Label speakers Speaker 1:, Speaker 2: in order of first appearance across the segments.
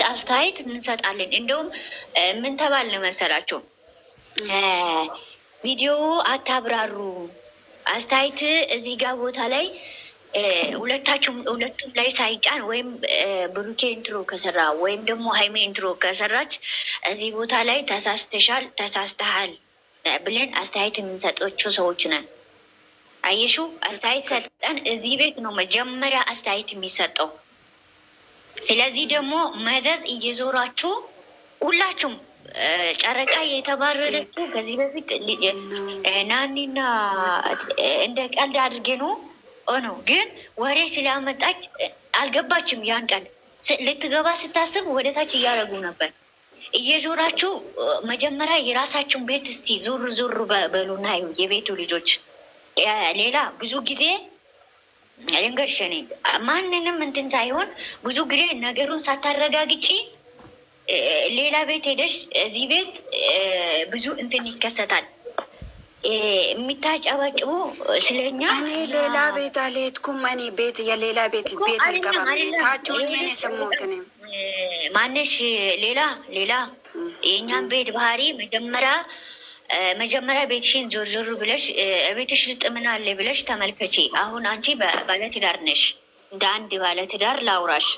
Speaker 1: አስተያየት እንሰጣለን። እንደውም ምን ተባልን መሰላችሁ? ቪዲዮ አታብራሩ፣ አስተያየት እዚህ ጋር ቦታ ላይ ሁለቱም ላይ ሳይጫን ወይም ብሩኬ ኢንትሮ ከሰራ ወይም ደግሞ ሀይሜ ኢንትሮ ከሰራች እዚህ ቦታ ላይ ተሳስተሻል፣ ተሳስተሃል ብለን አስተያየት የምንሰጣቸው ሰዎች ነን። አየሹ፣ አስተያየት ሰጠን። እዚህ ቤት ነው መጀመሪያ አስተያየት የሚሰጠው። ስለዚህ ደግሞ መዘዝ እየዞራችሁ ሁላችሁም ጨረቃ የተባረረችው ከዚህ በፊት ናኒና እንደ ቀልድ አድርጌ ነው ነው፣ ግን ወሬ ስላመጣች አልገባችም። ያን ቀን ልትገባ ስታስብ ወደታች እያደረጉ ነበር። እየዞራችሁ መጀመሪያ የራሳችሁን ቤት እስቲ ዙር ዙር በሉና የቤቱ ልጆች ሌላ ብዙ ጊዜ ልንገርሽ፣ እኔ ማንንም እንትን ሳይሆን ብዙ ጊዜ ነገሩን ሳታረጋግጪ ሌላ ቤት ሄደሽ እዚህ ቤት ብዙ እንትን ይከሰታል። የሚታጨባጭቡ ስለኛ
Speaker 2: እኔ ሌላ ቤት አልሄድኩም። እኔ ቤት የሌላ ቤት አልገባም። ታችሁኝ እኔ ሰሞት ነው
Speaker 1: ማንሽ ሌላ የእኛን ቤት ባህሪ መጀመሪያ ቤትሽን ዞር ዞር ብለሽ ቤትሽ ልጥምና አለ ብለሽ ተመልከቺ። አሁን አንቺ ባለትዳር ነሽ። እንደ አንድ ባለትዳር ላውራሽ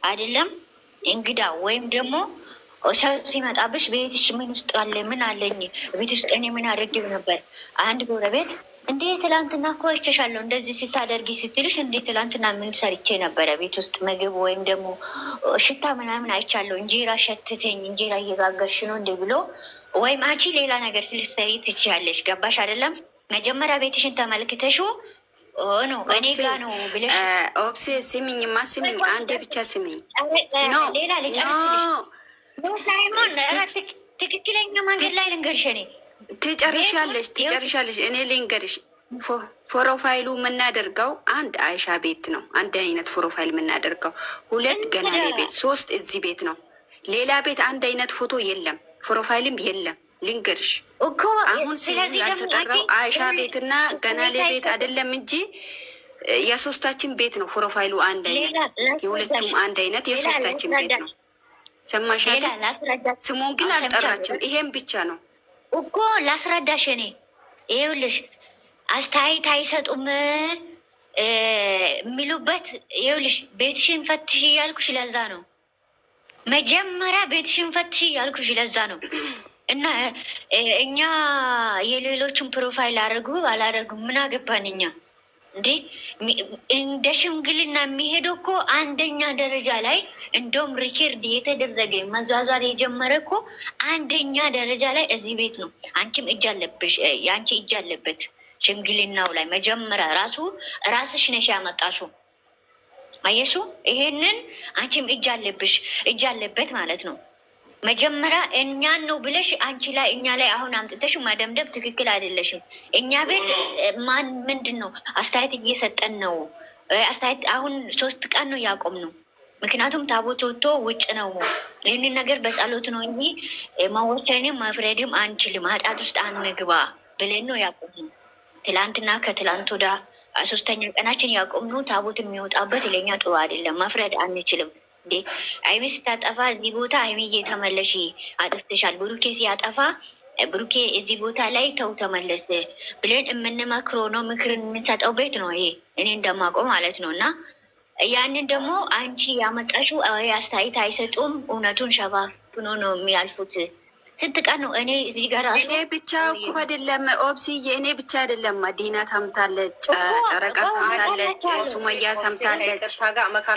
Speaker 1: አይደለም እንግዳ ወይም ደግሞ ሰው ሲመጣብሽ ቤትሽ ምን ውስጥ አለ ምን አለኝ ቤት ውስጥ እኔ ምን አድርጌው ነበር። አንድ ጎረቤት እንዴ ትላንትና እኮ አይቼሻለሁ እንደዚህ ስታደርጊ ስትልሽ፣ እንዴ ትላንትና ምን ሰርቼ ነበረ ቤት ውስጥ ምግብ ወይም ደግሞ ሽታ ምናምን አይቻለሁ፣ እንጀራ ሸትተኝ እንጀራ እየጋገርሽ ነው እንዴ ብሎ ወይም አንቺ ሌላ ነገር ልትሰሪ ትችያለሽ። ገባሽ አይደለም? መጀመሪያ ቤትሽን ተመልክተሹ ነው እኔ ጋ ነው ብለሽ
Speaker 2: ኦብሴ ስሚኝማ፣ ስሚኝ አንዴ ብቻ ስሚኝ።
Speaker 1: ሌላ ሳይሆን ትክክለኛ መንገድ ላይ ልንገርሽ። እኔ
Speaker 2: ትጨርሻለሽ። እኔ ልንገርሽ፣ ፕሮፋይሉ የምናደርገው አንድ አይሻ ቤት ነው፣ አንድ አይነት ፕሮፋይል የምናደርገው። ሁለት ገናሌ ቤት፣ ሶስት እዚህ ቤት ነው። ሌላ ቤት አንድ አይነት ፎቶ የለም፣ ፕሮፋይልም የለም። ልንገርሽ አሁን ስሙ ያልተጠራው አይሻ ቤትና ገናሌ ቤት አይደለም እንጂ የሶስታችን ቤት ነው። ፕሮፋይሉ አንድ አይነት፣ የሁለቱም አንድ አይነት፣ የሶስታችን ቤት ነው። ሰማሻለ? ስሙን ግን አልጠራችም። ይሄም ብቻ ነው
Speaker 1: እኮ ላስረዳሽ። እኔ ይኸውልሽ አስተያየት አይሰጡም የሚሉበት ይኸውልሽ ቤትሽን ፈትሽ እያልኩሽ ለዛ ነው። መጀመሪያ ቤትሽን ፈትሽ እያልኩሽ ለዛ ነው። እና እኛ የሌሎችን ፕሮፋይል አላደርጉ ምን አገባን እኛ እንዴ? እንደ ሽምግልና የሚሄደው እኮ አንደኛ ደረጃ ላይ እንደውም ሪኬርድ የተደረገ መዟዟር የጀመረ እኮ አንደኛ ደረጃ ላይ እዚህ ቤት ነው። አንቺም እጅ አለብሽ፣ የአንቺ እጅ አለበት ሽምግልናው ላይ መጀመሪያ ራስሽ ነሽ ያመጣሽው። አየሹ? ይሄንን አንቺም እጅ አለበት ማለት ነው። መጀመሪያ እኛን ነው ብለሽ አንቺ ላይ እኛ ላይ አሁን አምጥተሽ ማደምደም ትክክል አይደለሽም። እኛ ቤት ምንድን ነው አስተያየት እየሰጠን ነው። አስተያየት አሁን 3 ቀን ነው ያቆም ነው። ምክንያቱም ታቦት ወጥቶ ውጭ ነው። ይህንን ነገር በጸሎት ነው እንጂ መወሰንም መፍረድም አንችልም። ኃጢአት ውስጥ አንግባ ብለን ነው ያቆም ነው። ትላንትና ከትላንት ወዳ 3ኛ ቀናችን ያቆም ነው። ታቦት የሚወጣበት ለኛ ጥሩ አይደለም። መፍረድ አንችልም። እንዴ አይሚ ስታጠፋ እዚህ ቦታ አይሚ እየተመለሽ አጥፍተሻል፣ ብሩኬ ሲያጠፋ ብሩኬ እዚህ ቦታ ላይ ተው ተመለስ ብለን የምንመክረው ነው። ምክርን የምንሰጠው ቤት ነው ይሄ እኔ እንደማውቀው ማለት ነው። እና ያንን ደግሞ አንቺ ያመጣሽው አስተያየት አይሰጡም። እውነቱን ሸፋፍኖ ነው የሚያልፉት። ስንት ቀን ነው እኔ እዚህ ጋር
Speaker 2: እኔ ብቻ እኮ አይደለም ኦብሲዬ፣ እኔ ብቻ አይደለም። መዲና ሰምታለች፣ ጨረቃ ሰምታለች፣ ሱመያ ሰምታለች።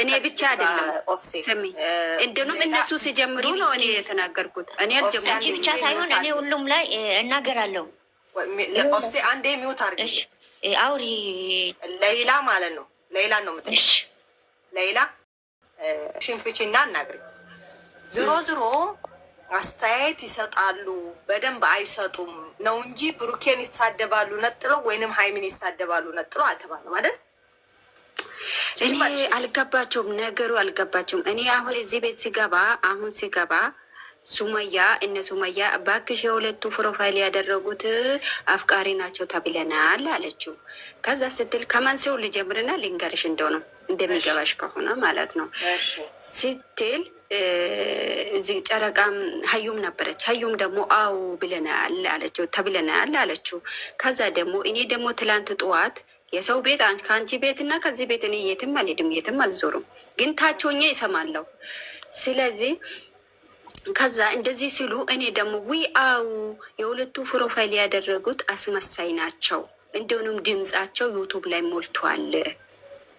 Speaker 2: እኔ ብቻ አይደለም። ስሚ እንደንም እነሱ ሲጀምሩ ነው እኔ የተናገርኩት። እኔ አልጀምሩ
Speaker 1: አንቺ ብቻ ሳይሆን እኔ ሁሉም ላይ እናገራለሁ።
Speaker 3: ኦብሲ አንዴ ሚውት አድርጊ።
Speaker 1: አውሪ
Speaker 3: ሌላ ማለት ነው። ሌላ ነው የምትልሽ ሌላ ሽንፍቺና እናግሪ። ዝሮ አስተያየት ይሰጣሉ፣ በደንብ አይሰጡም ነው እንጂ ብሩኬን ይሳደባሉ ነጥለው ወይንም ሃይሚን ይሳደባሉ ነጥለው አልተባለ ማለት።
Speaker 2: እኔ አልገባቸውም፣ ነገሩ አልገባቸውም። እኔ አሁን እዚህ ቤት ሲገባ ሱመያ እነ ሱመያ እባክሽ የሁለቱ ፕሮፋይል ያደረጉት አፍቃሪ ናቸው ተብለናል አለችው። ከዛ ስትል ከመንስኤው ልጀምርና ልንገርሽ እንደሆነ እንደሚገባሽ ከሆነ ማለት ነው ስትል እዚህ ጨረቃም ሀዩም ነበረች። ሀዩም ደግሞ አው ብለናል አለችው ተብለናል አለችው። ከዛ ደግሞ እኔ ደግሞ ትላንት ጠዋት የሰው ቤት ከአንቺ ቤት እና ከዚህ ቤት እኔ የትም አልሄድም የትም አልዞሩም፣ ግን ታቾኛ ይሰማለሁ። ስለዚህ ከዛ እንደዚህ ሲሉ እኔ ደግሞ አው የሁለቱ ፕሮፋይል ያደረጉት አስመሳይ ናቸው፣ እንደሆኑም ድምጻቸው ዩቱብ ላይ ሞልቷል።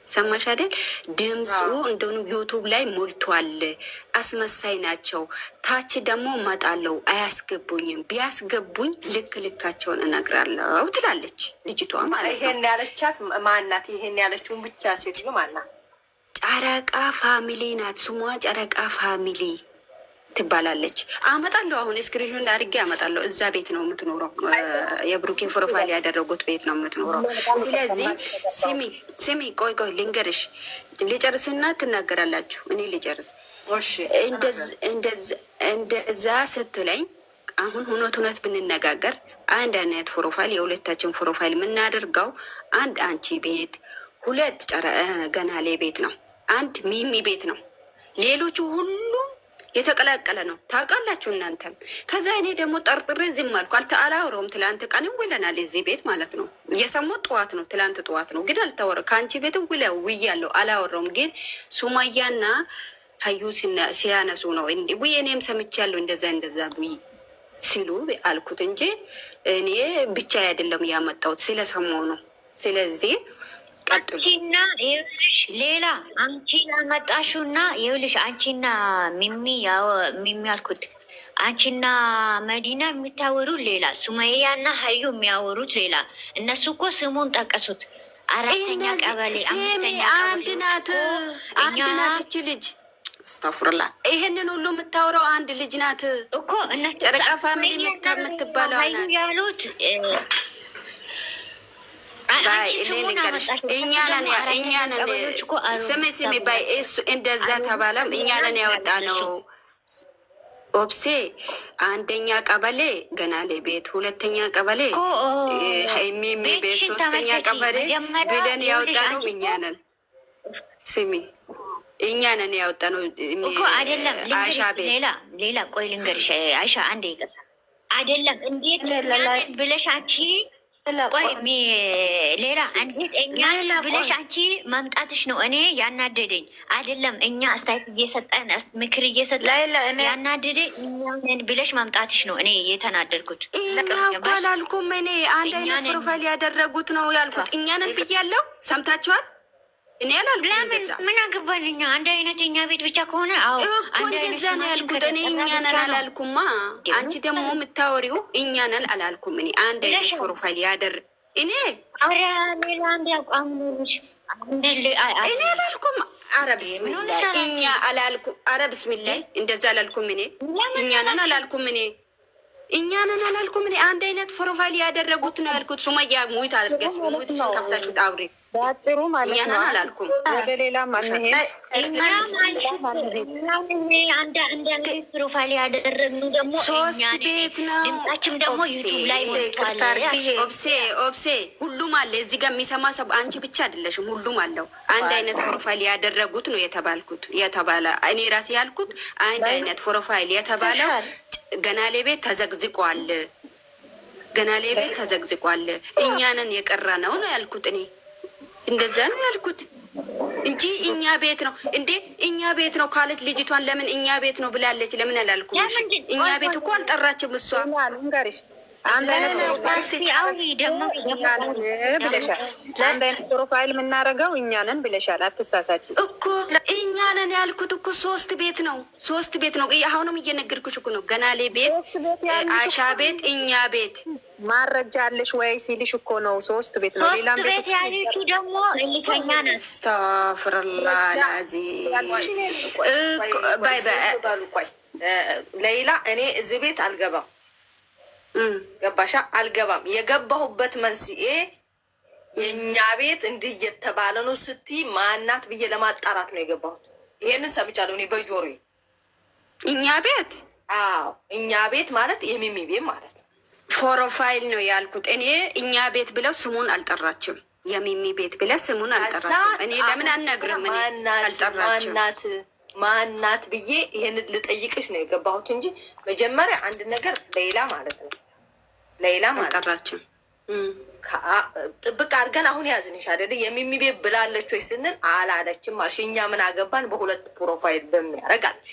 Speaker 2: ሰማሽ አይደል? ድምፁ እንደሆኑም ዩቱብ ላይ ሞልቷል። አስመሳይ ናቸው። ታች ደግሞ እመጣለሁ አያስገቡኝም፣ ቢያስገቡኝ ልክ ልካቸውን እነግራለሁ ትላለች ልጅቷ ማለት ነው።
Speaker 3: ይሄን ያለቻት ማናት? ይሄን ያለችውን ብቻ ሴትዮ ማናት?
Speaker 2: ጨረቃ ፋሚሊ ናት። ስሟ ጨረቃ ፋሚሊ ትባላለች። አመጣለሁ አሁን ስክሪንሾት አድርጌ አመጣለሁ። እዛ ቤት ነው የምትኖረው። የብሩኬ ፕሮፋይል ያደረጉት ቤት ነው የምትኖረው። ስለዚህ ስሚ ቆይ ልንገርሽ፣ ልጨርስና ትናገራላችሁ። እኔ ልጨርስ። እንደዛ ስትለኝ አሁን እውነት ብንነጋገር አንድ አይነት ፕሮፋይል የሁለታችን ፕሮፋይል የምናደርገው አንድ አንቺ ቤት፣ ሁለት ገናሌ ቤት ነው፣ አንድ ሚሚ ቤት ነው። ሌሎቹ ሁሉ የተቀላቀለ ነው። ታውቃላችሁ እናንተም። ከዛ እኔ ደግሞ ጠርጥሬ ዝም አልኩ። አላወራውም። ትላንት ቀንም ውለናል እዚህ ቤት ማለት ነው። የሰማሁት ጠዋት ነው፣ ትላንት ጠዋት ነው። ግን አልታወረ ከአንቺ ቤትም ውያለሁ፣ አላወራውም። ግን ሱማያና ሀዩ ሲያነሱ ነው እኔም ሰምቻለሁ እንደዛ ሲሉ አልኩት እንጂ እኔ ብቻ አይደለም ያመጣሁት፣ ስለሰማሁ ነው። ስለዚህ
Speaker 1: አንቺና ይኸውልሽ ሌላ አንቺ ያመጣሽውና ይኸውልሽ አንቺና ሚሚ አልኩት። አንቺና መዲና የሚታወሩ ሌላ፣ ሱመያና ሀዩ የሚያወሩት ሌላ። እነሱ እኮ ስሙን ጠቀሱት። አራተኛ ቀበሌ፣ አምስተኛ
Speaker 2: አንድ ናት እቺ ልጅ አስተፍርላ። ይሄንን ሁሉ የምታወራው አንድ ልጅ ናት
Speaker 1: እኮ እነሱ
Speaker 2: ጨረቃ ፋሚሊ የምትባለው ናት
Speaker 1: ያሉት።
Speaker 2: ስሚ ባይ እንደዛ ተባለም እኛንን ያወጣ ነው። ኦፕሴ አንደኛ ቀበሌ ገናሌ ቤት፣ ሁለተኛ ቀበሌ ሚሚ ቤት፣ ሶስተኛ ቀበሌ ብለን ያወጣ ነው እኛንን። ስሚ እኛንን ያወጣ ነው
Speaker 1: እኮ አይደለም። ሌላ ቆይ ልንገርሽ አይሻ አንዴ ይቀር አይደለም። እንዴት ብለሽ አንቺ ቆይ ሌላ እንዴት እኛ ብለሽ አንቺ መምጣትሽ ነው እኔ ያናደደኝ። አይደለም እኛ አስተያየት እየሰጠን ምክር እየሰጠን ያናደደኝ እኛን ብለሽ መምጣትሽ ነው እኔ የተናደድኩት።
Speaker 2: አላልኩም እኔ አንድ አይነት ፕሮፋይል ያደረጉት ነው ያልኩት። እኛንን ብያለሁ። ሰምታችኋል? እኔ አላልኩም።
Speaker 1: ለምን ምን አገባን እኛ አንድ አይነት እኛ ቤት ብቻ ከሆነ
Speaker 2: እንደዛ ነው ያልኩት እኔ። እኛንን አላልኩማ። አንቺ ደግሞ የምታወሪው እኛንን አላልኩም እኔ። አንድ አይነት ፕሮፋይል እኔ
Speaker 1: ሌላ አንድ ያቋም
Speaker 2: እኔ አላልኩም። አረ ብስሚላይ እኛ አላልኩም። አረ ብስሚላይ እንደዛ አላልኩም እኔ። እኛንን አላልኩም እኔ። አንድ አይነት ፕሮፋይል ያደረጉት ነው ያልኩት። ሱመያ ሙይት አድርገሽ ሙይት ከፍታችሁት አውሪ
Speaker 4: በአጭሩ ማለት ነው።
Speaker 2: አላልኩም
Speaker 4: ወደ ሌላ
Speaker 1: አንድ ፕሮፋይል ያደረግነው ደግሞ
Speaker 2: ሶስት ቤት ነው።
Speaker 1: ድምጻችን ደግሞ ዩቱብ ላይ ወጥቷል።
Speaker 2: ኦብሴ ሁሉም አለ እዚህ ጋር የሚሰማ ሰብ አንቺ ብቻ አይደለሽም፣ ሁሉም አለው። አንድ አይነት ፕሮፋይል ያደረጉት ነው የተባለ እኔ ራሴ ያልኩት አንድ አይነት ፕሮፋይል የተባለው ገናሌ ቤት ተዘግዝቋል። እኛንን የቀረ ነው ያልኩት እኔ። እንደዛ ነው ያልኩት እንጂ እኛ ቤት ነው እንዴ? እኛ ቤት ነው ካለች ልጅቷን ለምን እኛ ቤት ነው ብላለች? ለምን አላልኩም? እኛ ቤት እኮ አልጠራችም እሷ።
Speaker 4: አንድ አይነት ፕሮፋይል የምናደርገው እኛንን ብለሻል። አትሳሳች
Speaker 2: እኮ እኛንን ያልኩት እኮ ሶስት ቤት ነው። አሁንም እየነገርኩሽ እኮ ነው። ገናሌ ቤት፣ አሻ ቤት፣ እኛ ቤት
Speaker 4: ማረጃ አለሽ ወይ ሲልሽ እኮ ነው። ሶስት ቤት ነው። ሌላም
Speaker 1: ቤት ያለች ደግሞ እልከኛ ናት።
Speaker 2: አስተፍርላ ላዚ ባይ
Speaker 3: ሌላ እኔ እዚህ ቤት አልገባም። ገባሻ? አልገባም። የገባሁበት መንስኤ የእኛ ቤት እንዲህ እየተባለ ነው ስትይ ማናት ብዬ ለማጣራት ነው የገባሁት። ይሄንን ሰምቻለሁ እኔ በጆሮዬ።
Speaker 2: እኛ ቤት
Speaker 3: አዎ እኛ ቤት ማለት የሚሚ ቤት ማለት ነው።
Speaker 2: ፕሮፋይል ነው ያልኩት እኔ። እኛ ቤት ብለው ስሙን አልጠራችም። የሚሚ ቤት ብለ ስሙን አልጠራችም። እኔ ለምን አልነግርም? እኔ አልጠራችም።
Speaker 3: ማናት ብዬ ይሄን ልጠይቅሽ ነው የገባሁት እንጂ መጀመሪያ አንድ ነገር ሌላ ማለት ነው። ሌላ ማለት
Speaker 2: አልጠራችም።
Speaker 3: ጥብቅ አድርገን አሁን ያዝንሽ አይደል? የሚሚ ቤት ብላለች ወይ ስንል አላለችም አልሽ። እኛ ምን አገባን በሁለት ፕሮፋይል በሚያደርግ አልሽ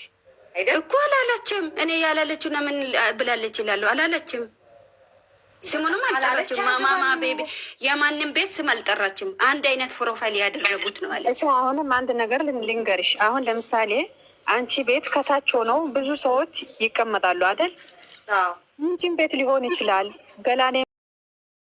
Speaker 3: አይደል?
Speaker 2: እኮ አላለችም። እኔ ያላለችው ምን ብላለች ይላሉ። አላለችም። ስሙንም አልጠራችም። ማማማ ቤቢ የማንም ቤት ስም አልጠራችም። አንድ አይነት ፕሮፋይል ያደረጉት ነው አለ።
Speaker 4: እሺ አሁንም አንድ ነገር ልንገርሽ። አሁን ለምሳሌ አንቺ ቤት ከታች ሆነው ብዙ ሰዎች ይቀመጣሉ አይደል?
Speaker 3: አዎ
Speaker 4: አንቺም ቤት ሊሆን ይችላል ገላኔ